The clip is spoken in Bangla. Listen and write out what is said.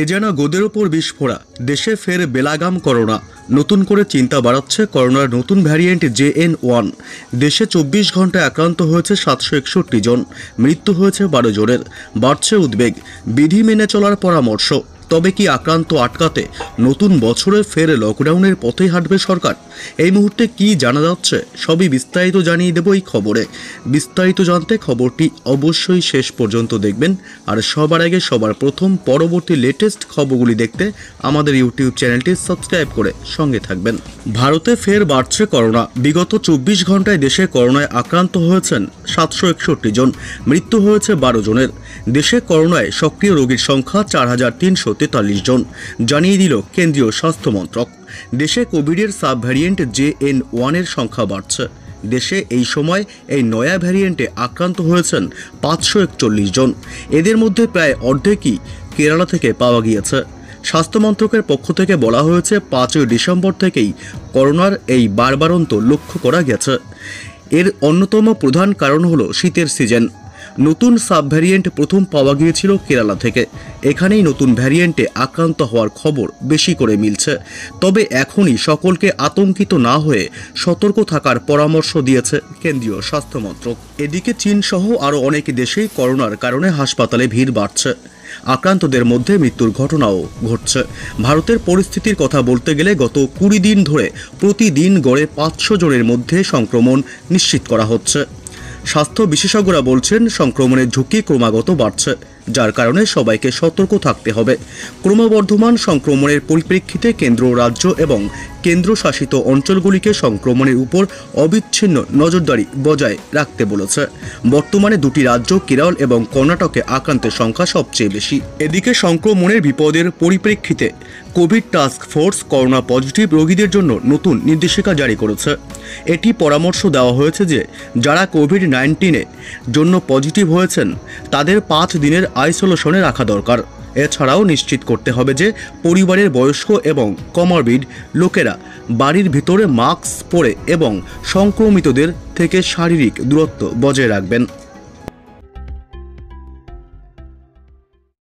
এ যেন গোদের ওপর বিস্ফোরা। দেশে ফের বেলাগাম করোনা। নতুন করে চিন্তা বাড়াচ্ছে করোনার নতুন ভ্যারিয়েন্ট JN1। দেশে 24 ঘন্টায় আক্রান্ত হয়েছে 761 জন, মৃত্যু হয়েছে 12 জনের। বাড়ছে উদ্বেগ, বিধি মেনে চলার পরামর্শ। তবে কি আক্রান্ত আটকাতে নতুন বছরে ফের লকডাউনের পথেই হাঁটবে সরকার? এই মুহূর্তে কি জানা যাচ্ছে সবই বিস্তারিত জানিয়ে দেব এই খবরে। বিস্তারিত জানতে খবরটি অবশ্যই শেষ পর্যন্ত দেখবেন। আর সবার আগে সবার প্রথম পরবর্তী লেটেস্ট খবরগুলি দেখতে আমাদের ইউটিউব চ্যানেলটি সাবস্ক্রাইব করে সঙ্গে থাকবেন। ভারতে ফের বাড়ছে করোনা। বিগত 24 ঘন্টায় দেশে করোনায় আক্রান্ত হয়েছেন 761 জন, মৃত্যু হয়েছে 12 জনের। দেশে করোনায় সক্রিয় রোগীর সংখ্যা 4343 জন, জানিয়ে দিল কেন্দ্রীয় স্বাস্থ্য মন্ত্রক। দেশে কোভিডের সাব ভ্যারিয়েন্ট JN1 এর সংখ্যা বাড়ছে। দেশে এই সময় এই নয়া ভ্যারিয়েন্টে আক্রান্ত হয়েছেন 541 জন। এদের মধ্যে প্রায় অর্ধেকই কেরালা থেকে পাওয়া গিয়েছে। স্বাস্থ্য মন্ত্রকের পক্ষ থেকে বলা হয়েছে 5 ডিসেম্বর থেকেই করোনার এই বাড়বাড়ন্ত লক্ষ্য করা গেছে। এর অন্যতম প্রধান কারণ হলো শীতের সিজন। নতুন সাব ভ্যারিয়েন্ট প্রথম পাওয়া গিয়েছিল কেরালা থেকে। এখানেই নতুন ভ্যারিয়েন্টে আক্রান্ত হওয়ার খবর বেশি করে মিলছে। তবে এখনই সকলকে আতঙ্কিত না হয়ে সতর্ক থাকার পরামর্শ দিয়েছে কেন্দ্রীয় স্বাস্থ্য মন্ত্রক। এদিকে চীন সহ আরও অনেক দেশেই করোনার কারণে হাসপাতালে ভিড় বাড়ছে। আক্রান্তদের মধ্যে মৃত্যুর ঘটনাও ঘটছে। ভারতের পরিস্থিতির কথা বলতে গেলে গত 20 দিন ধরে প্রতিদিন গড়ে 500 জনের মধ্যে সংক্রমণ নিশ্চিত করা হচ্ছে। স্বাস্থ্য বিশেষজ্ঞরা বলছেন সংক্রমণের ঝুঁকি ক্রমাগত বাড়ছে, যার কারণে সবাইকে সতর্ক থাকতে হবে। ক্রমবর্ধমান সংক্রমণের পরিপ্রেক্ষিতে কেন্দ্র, রাজ্য এবং কেন্দ্রশাসিত অঞ্চলগুলিকে সংক্রমণের উপর অবিচ্ছিন্ন নজরদারি বজায় রাখতে বলেছে। বর্তমানে 2টি রাজ্য কেরল এবং কর্ণাটকে আক্রান্তের সংখ্যা সবচেয়ে বেশি। এদিকে সংক্রমণের বিপদের পরিপ্রেক্ষিতে Covid task force corona positive রোগীদের জন্য নতুন নির্দেশিকা জারি করেছে। এটি পরামর্শ দেওয়া হয়েছে যে যারা কোভিড-19 জন্য পজিটিভ হয়েছেন তাদের 5 দিনের আইসোলেশনে রাখা দরকার। এছাড়াও নিশ্চিত করতে হবে যে পরিবারের বয়স্ক এবং কমরবিড লোকেরা বাড়ির ভিতরে মাস্ক পরে এবং সংক্রমিতদের থেকে শারীরিক দূরত্ব বজায় রাখবেন।